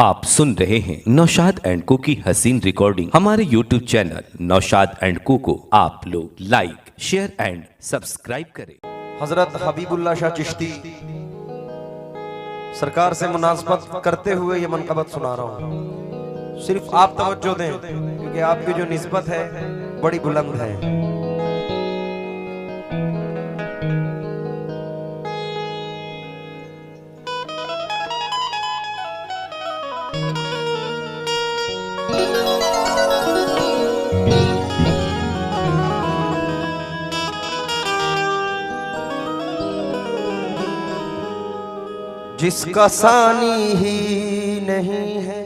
आप सुन रहे हैं नौशाद एंड को की हसीन रिकॉर्डिंग। हमारे YouTube चैनल नौशाद एंड को आप लोग लाइक शेयर एंड सब्सक्राइब करें। हजरत हबीबुल्लाह शाह चिश्ती सरकार से मुनासबत करते हुए ये मनकबत सुना रहा हूँ। सिर्फ आप तवज्जो दें क्योंकि आपकी जो निस्बत है बड़ी बुलंद है। जिसका सानी ही नहीं है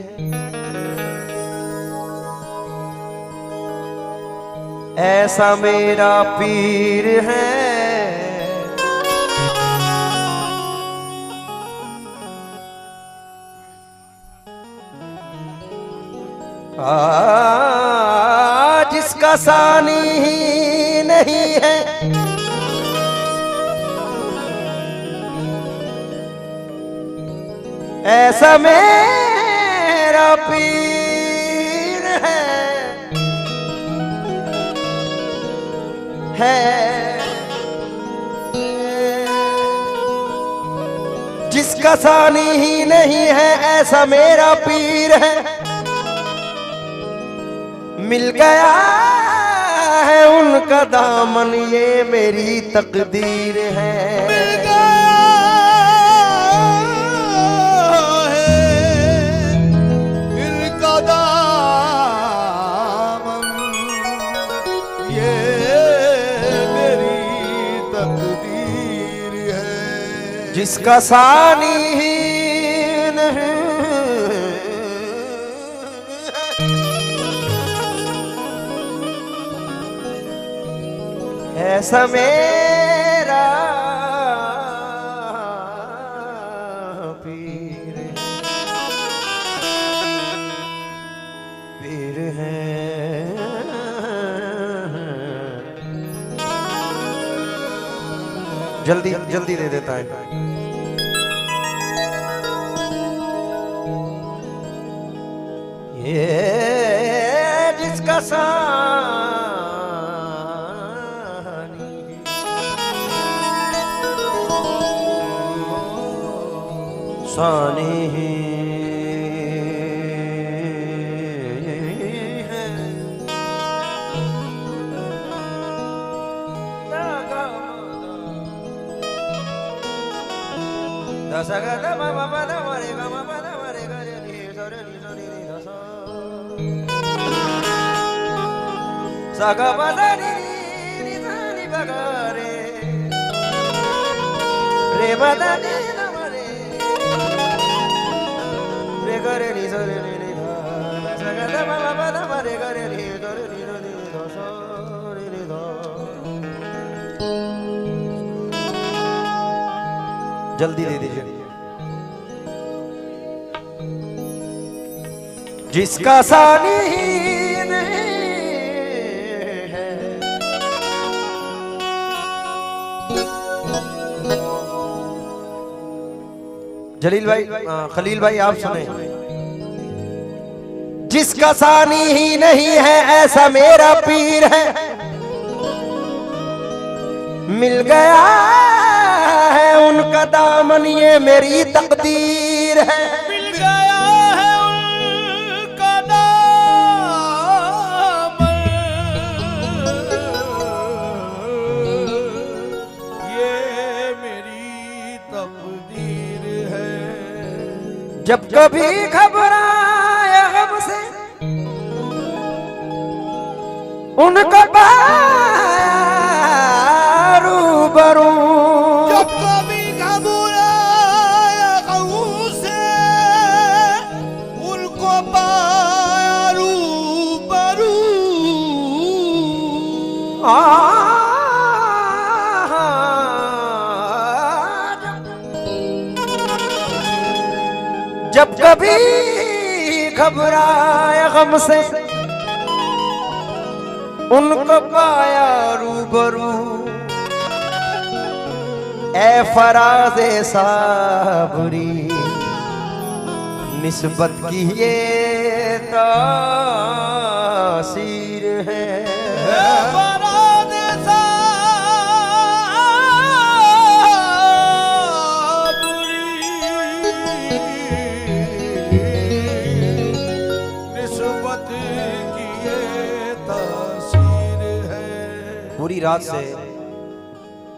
ऐसा मेरा पीर है। जिसका सानी ही नहीं है ऐसा मेरा पीर है। जिसका सानी ही नहीं है ऐसा मेरा पीर है। मिल गया है उनका दामन ये मेरी तकदीर है। जिसका सानी ही नहीं ऐसा मेरा पीर है। जल्दी जल्दी दे देता है। ये जिसका सानी ही saga badani ni ni bagare re badani namare re gare ni sare ni dha saga da ma ba da ma re gare ni sare ni dha sare ni dha। जल्दी दे दीजिए। जिसका सानी ही नहीं जलील भाई खलील भाई आप सुने। जिसका सानी ही नहीं है ऐसा मेरा पीर है। मिल गया है उनका दामन ये मेरी तकदीर है। मिल गया है उनका दामन ये मेरी तकदीर है। जब कभी घबराए गम से उनको पाया रूबरू। जब कभी घबराया गम से उनको पाया रूबरू। जब कभी घबराया गम से उनको पाया रूबरू। ए फराज़े साबरी निस्बत की ये तासीर है। पूरी रात से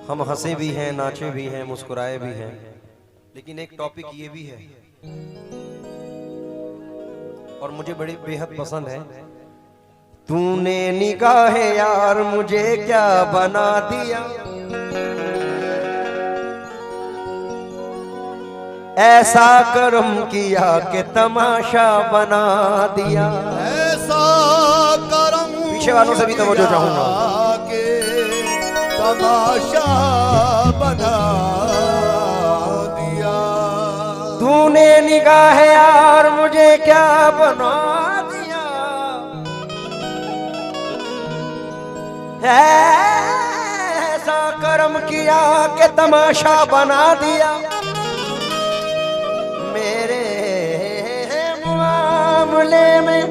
हम हंसे भी हैं, नाचे भी हैं, मुस्कुराए भी हैं, लेकिन एक टॉपिक ये भी है और मुझे बड़ी बेहद पसंद है। तूने निगाहे यार मुझे क्या बना दिया, ऐसा करम किया कि तमाशा बना दिया। ऐसा करम पीछे वालों से भी तवज्जो चाहूंगा के तमाशा बना दिया। तूने निगाहे यार मुझे क्या बना दिया, ऐसा करम किया कि तमाशा बना दिया। मेरे मामले में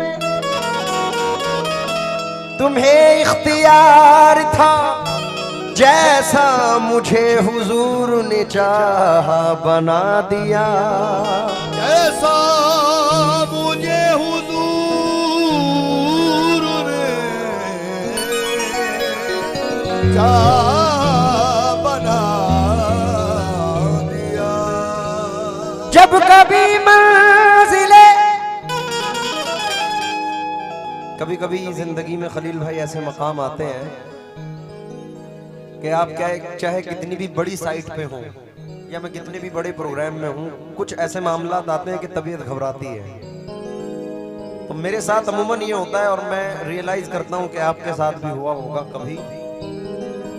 तुम्हें इख्तियार था, जैसा मुझे हुजूर ने चाहा बना दिया। ऐसा मुझे हुजूर ने चाहा बना दिया। जब कभी मंजिले, कभी कभी जिंदगी में खलील भाई ऐसे मकाम आते हैं कि आप क्या चाहे कितनी भी बड़ी साइट पे हो या मैं कितने भी बड़े प्रोग्राम में हूं, कुछ ऐसे मामला आते हैं कि तबीयत घबराती है। तो मेरे साथ अमूमन ये होता है और मैं रियलाइज करता हूं कि आपके साथ भी हुआ होगा कभी।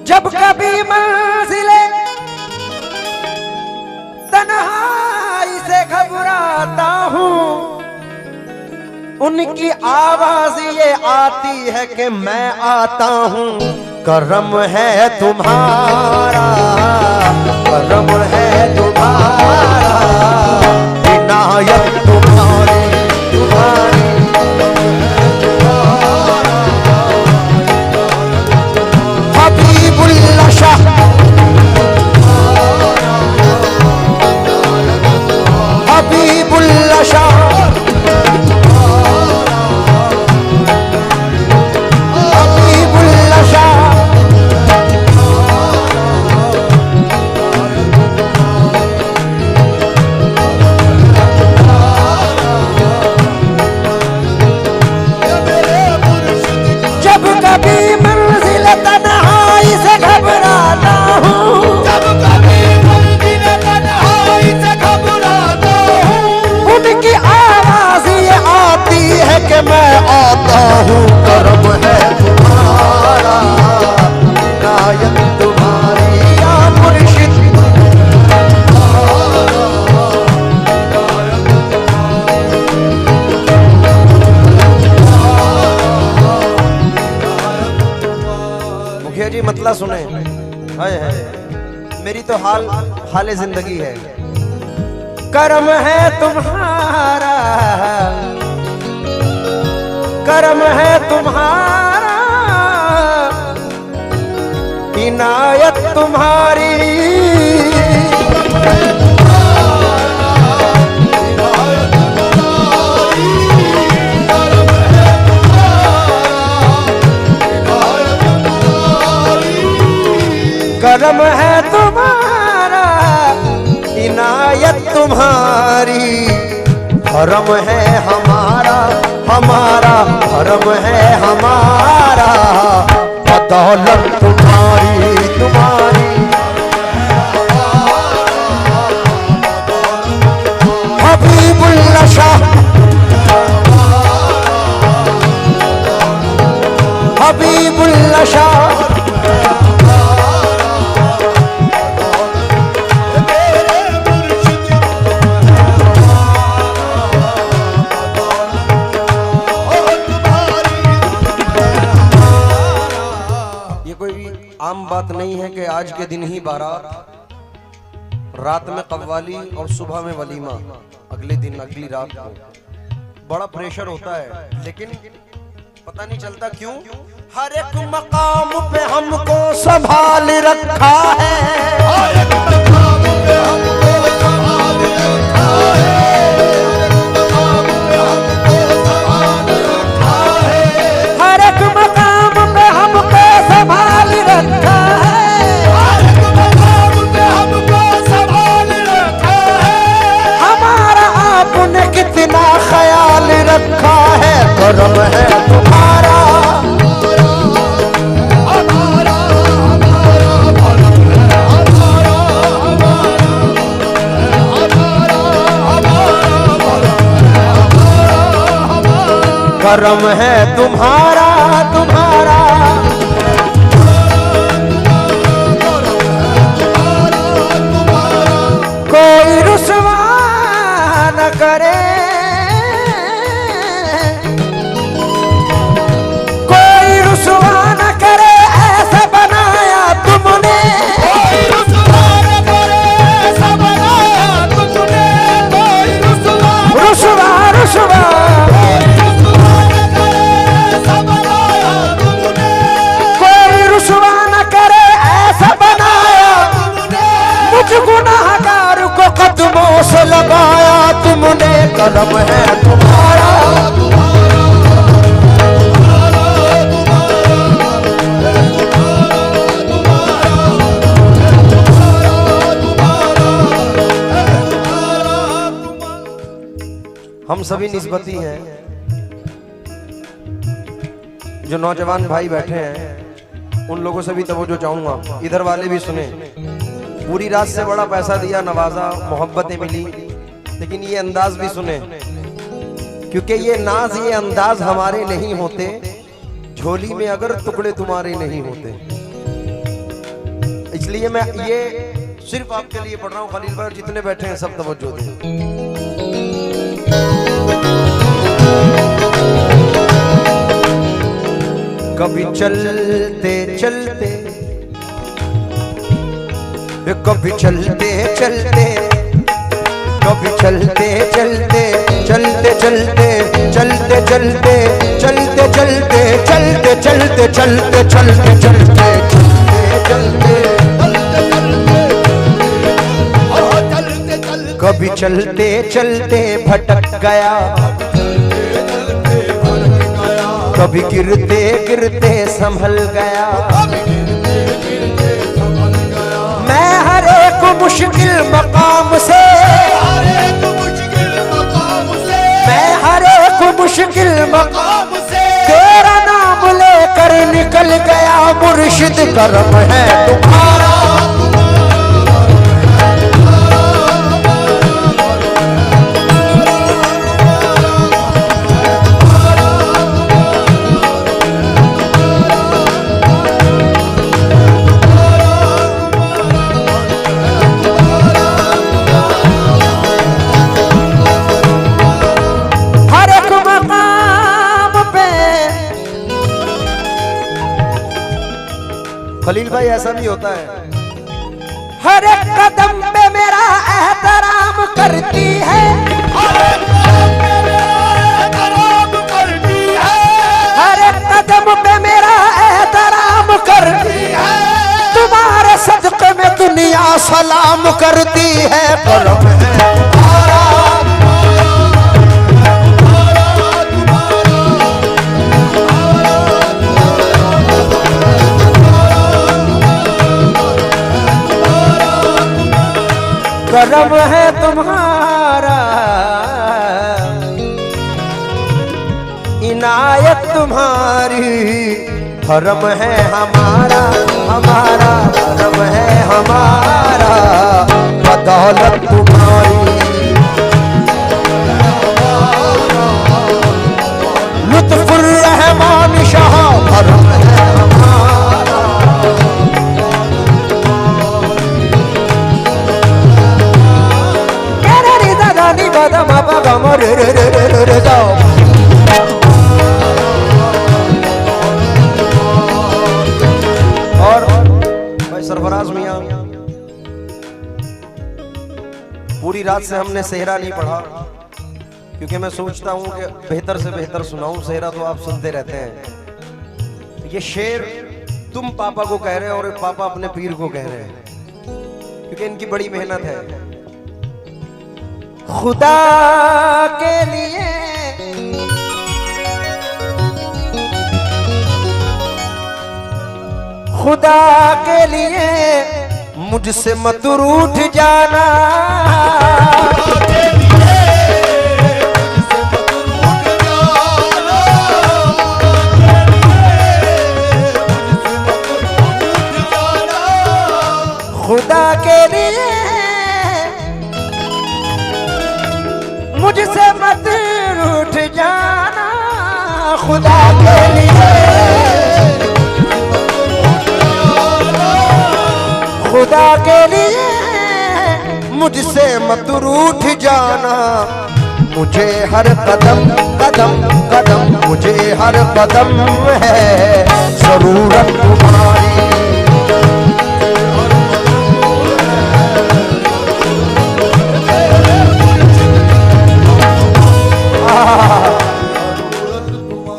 जब कभी मंजिले तन्हाई से घबराता हूं, उनकी आवाज ये आती है कि मैं आता हूं। करम है तुम्हारा, करम है तुम्हारा, इनायत तुम्हारी तुम्हारी। हबीबुल्लाह शाह, हबीबुल्लाह शाह, मैं आता हूँ। करम है तुम्हारा, इनायत तुम्हारी या मुर्शिद। मुखिया जी मतला सुने, हाय हाय मेरी तो हाल जिंदगी है। करम है तुम्हारा, करम है तुम्हारा, इनायत तुम्हारी। करम है तुम्हारा, इनायत तुम्हारी। धर्म है हमारा, हमारा धर्म है हमारा। बदौलत तुम्हारी तुम्हारी। हबीबुल्लाह शाह, हबीबुल्लाह शाह। आम बात नहीं है कि आज के दिन ही बारात रात में कव्वाली और सुबह में वलीमा, अगले दिन अगली रात को बड़ा प्रेशर होता है, लेकिन पता नहीं चलता क्यों। हर एक मकाम पे हमको संभाल रखा है, हर एक मकाम पे हमको संभाल रखा है, हर एक मकाम पे हमको संभाल रखा है, हर एक मकाम पे हमको संभाल रखा है। हमारा आपने कितना ख्याल रखा है, करम है तुम्हारा, करम है तुम्हारा तुम्हारा। कोई रुसवा न करे, कोई रुसवा न करे, ऐसा बनाया तुमने, कोई रुसवा न करे, ऐसा बनाया तुमने, कोई रुसवा रुसवा रुसवा कोई रुसवा न करे, ऐसा बनाया मुझ गुनाहगार को कदमों से लगाया तुमने, करम है तुम्हारा। हम सभी निस्बती हैं, जो नौजवान भाई बैठे हैं उन लोगों से भी तवज्जो चाहूंगा, इधर वाले भी सुने। पूरी रात से बड़ा पैसा दिया, नवाजा, मोहब्बतें मिली, लेकिन ये अंदाज भी सुने, क्योंकि ये नाज ये अंदाज हमारे नहीं होते, झोली में अगर टुकड़े तुम्हारे नहीं होते। इसलिए मैं ये सिर्फ आपके लिए पढ़ रहा हूँ खलील भाई, और जितने बैठे हैं सब तवज्जो दें। कभी चलते चलते, कभी चलते चलते, कभी चलते चलते, चलते चलते, चलते चलते, चलते चलते, चलते चलते, चलते चलते, चलते चलते, कभी चलते चलते भटक गया, कभी गिरते गिरते संभल गया, मैं हर एक मुश्किल मकाम से, मैं हर एक मुश्किल मकाम से तेरा नाम लेकर निकल गया, मुर्शिद करम है तुम्हारा। खलील भाई ऐसा भी होता है, हर एक कदम पे मेरा एहतराम करती है, हर एक कदम पे मेरा एहतराम करती है, हर एक कदम पे मेरा एहतराम करती है, तुम्हारे सदक़े में दुनिया सलाम करती है, करम है तुम्हारा। करम है तुम्हारा, इनायत तुम्हारी, करम है हमारा हमारा, करम है हमारा, बदौलत तुम्हारी, लुत्फुर रहमान शाह, करम है हमारा। और भाई सरफराज मियां रात से हमने सेहरा नहीं पढ़ा, क्योंकि मैं सोचता हूं कि बेहतर से बेहतर सुनाऊं। सेहरा तो आप सुनते रहते हैं। ये शेर तुम पापा को कह रहे हो और पापा अपने पीर को कह रहे हैं, क्योंकि इनकी बड़ी मेहनत है। खुदा के लिए खुदा के लिए मुझसे मत रूठ जाना, खुदा के लिए मुझसे मत रूठ जाना, खुदा के लिए खुदा के लिए मुझसे मत रूठ जाना। मुझे हर कदम कदम कदम मुझे हर कदम है जरूरत तुम्हारी।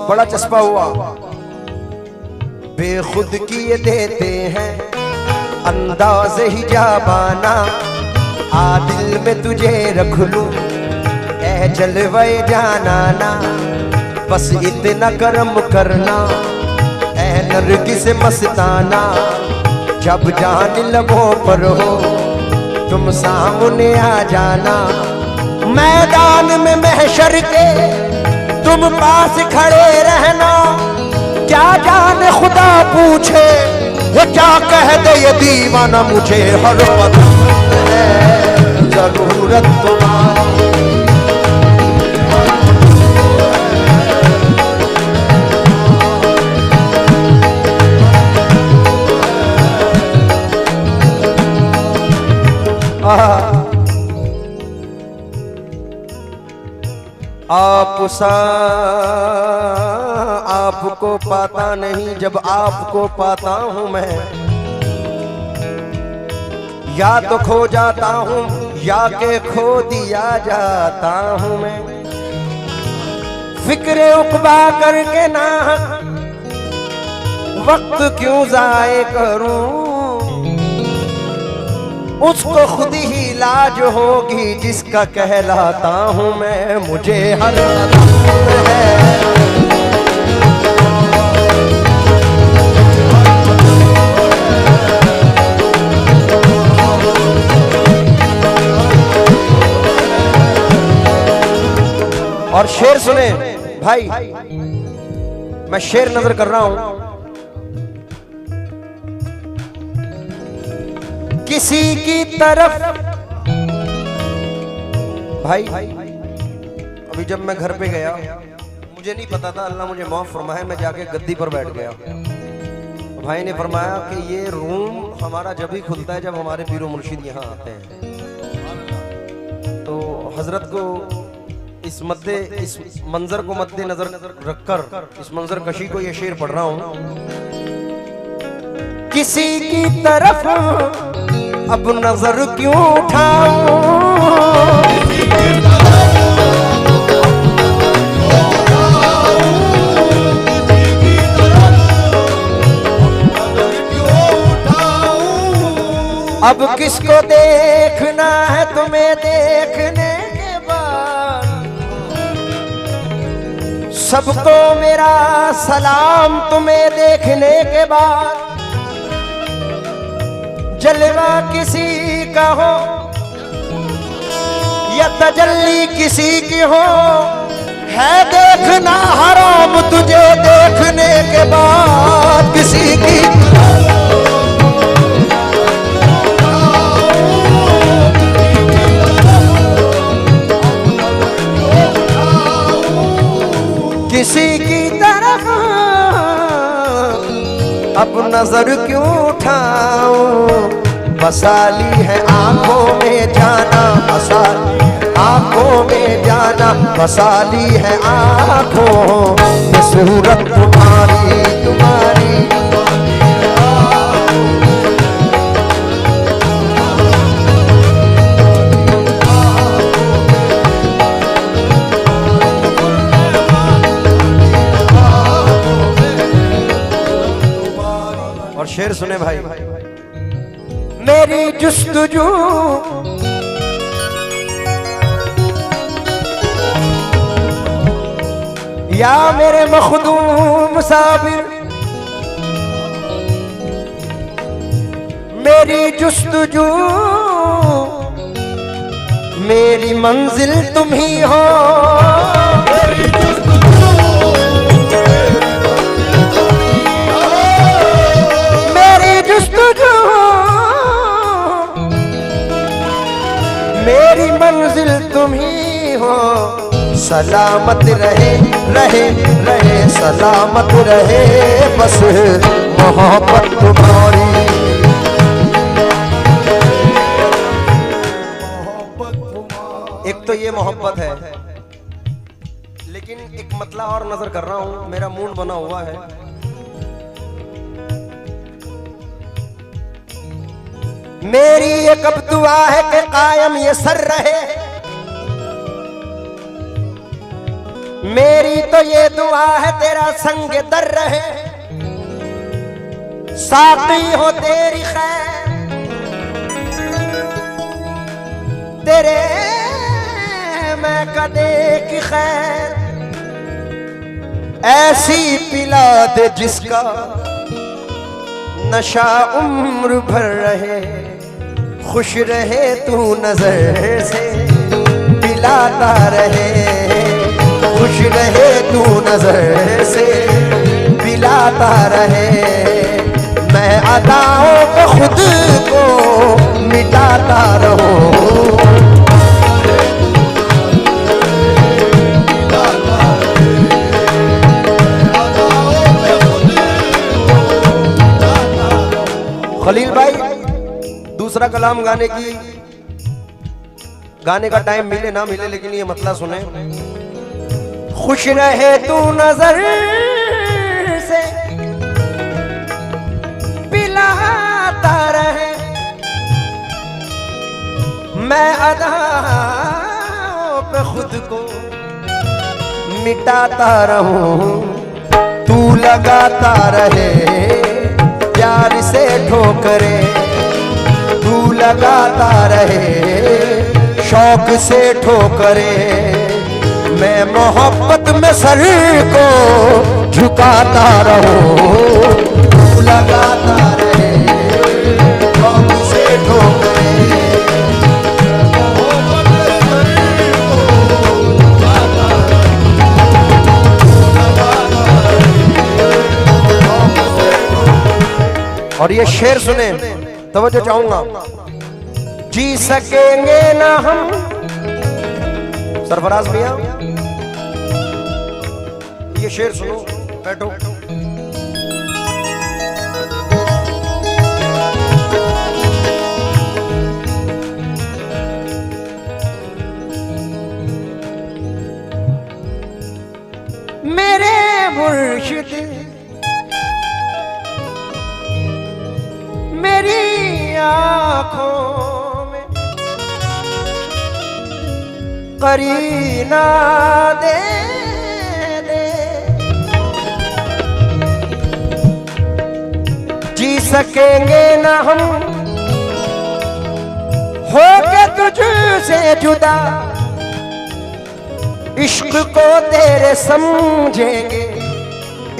बड़ा चस्पा हुआ। बेखुद किए देते हैं अंदाज ही जाबाना, आ दिल में तुझे रख लूं ए जलवे जाना ना, बस इतना कर्म करना ए नरगिस मस्ताना। जब जान लबों पर हो तुम सामने आ जाना, मैदान में महशर के तुम पास खड़े रहना। क्या जाने खुदा पूछे वो क्या कह दे ये दीवाना, मुझे हर कदम है जरूरत तुम्हारी। आपको पाता नहीं जब आपको पाता हूं मैं, या तो खो जाता हूं या के खो दिया जाता हूं मैं। फिक्र उकबा करके ना वक्त क्यों जाए करूं, उसको खुद ही लाज होगी जिसका कहलाता हूं मैं। मुझे हर है और शेर सुने भाई, मैं शेर नजर कर रहा हूं। किसी की तरफ भाई, अभी जब मैं घर पे गया मुझे नहीं पता था, अल्लाह मुझे माफ फरमाए, मैं जाके गद्दी पर बैठ गया। भाई ने फरमाया कि ये रूम हमारा जब ही खुलता है जब हमारे पीरो मुर्शिद यहाँ आते हैं। तो हजरत को इस मंजर को मद्दे नजर रखकर इस मंजर कशी को ये शेर पढ़ रहा हूं। किसी की तरफ अब नजर क्यों उठाऊं, अब किसको देखना है तुम्हें देखने के बाद, सबको मेरा सलाम तुम्हें देखने के बाद। जलवा किसी का हो या तजल्ली किसी की हो, है देखना हराम तुझे देखने के बाद। किसी की किसी की तरफ अब नजर क्यों उठाऊं, बसाली है आंखों में जाना, बसाली आंखों में जाना, बसाली है आंखों में सूरत तुम्हारी तुम्हारी। शेर सुने भाई। मेरी जुस्तजू या मेरे मखदूम साबिर, मेरी जुस्तजू मेरी मंजिल तुम ही हो। मेरी जुस्तजू मेरी मंजिल तुम ही हो। सलामत रहे रहे रहे सलामत रहे बस मोहब्बत तुम्हारी। एक तो ये मोहब्बत है, लेकिन एक मतला और नजर कर रहा हूं, मेरा मूड बना हुआ है। मेरी एक अब दुआ है कि कायम ये सर रहे। मेरी तो ये दुआ है तेरा संग दर रहे। साकी हो तेरी खैर, तेरे मैं कदे की खैर ऐसी पिला दे जिसका नशा उम्र भर रहे। खुश रहे तू नजर से पिलाता रहे। खुश रहे तू नजर से पिलाता रहे। मैं अदाओं पे खुद को मिटाता रहूं। खलील भाई, दूसरा कलाम गाने का टाइम मिले ना मिले, लेकिन ये मतला सुने। खुश रहे तू नजर से पिलाता रहे। मैं अदाओं पे खुद को मिटाता रहूं। तू लगाता रहे प्यार से ठोकरे। तू लगाता रहे शौक से ठोकरे। मैं मोहब्बत में सर को झुकाता रहूं। तू लगाता रहे शौक से ठोकरे। और ये शेर सुने, तवज्जो चाहूंगा। जी सकेंगे ना हम, सरफराज मियां, ये शेर सुनो, बैठो। मेरे मुर्शिद मेरी आँखों में करीना दे दे। जी सकेंगे ना हम होके तुझसे जुदा। इश्क को तेरे समझेंगे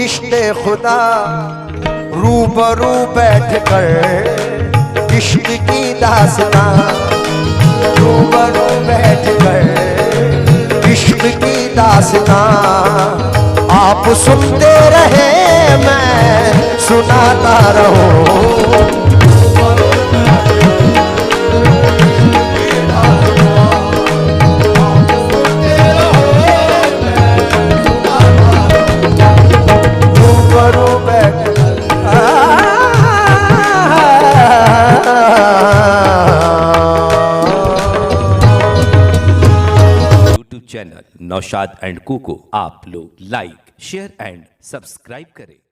इश्क खुदा। रूबरू बैठ कर इश्क की दास्तां। रूबरू बैठ कर इश्क की दास्तां। आप सुनते रहे मैं सुनाता रहूं। चैनल नौशाद एंड कू को आप लोग लाइक शेयर एंड सब्सक्राइब करें।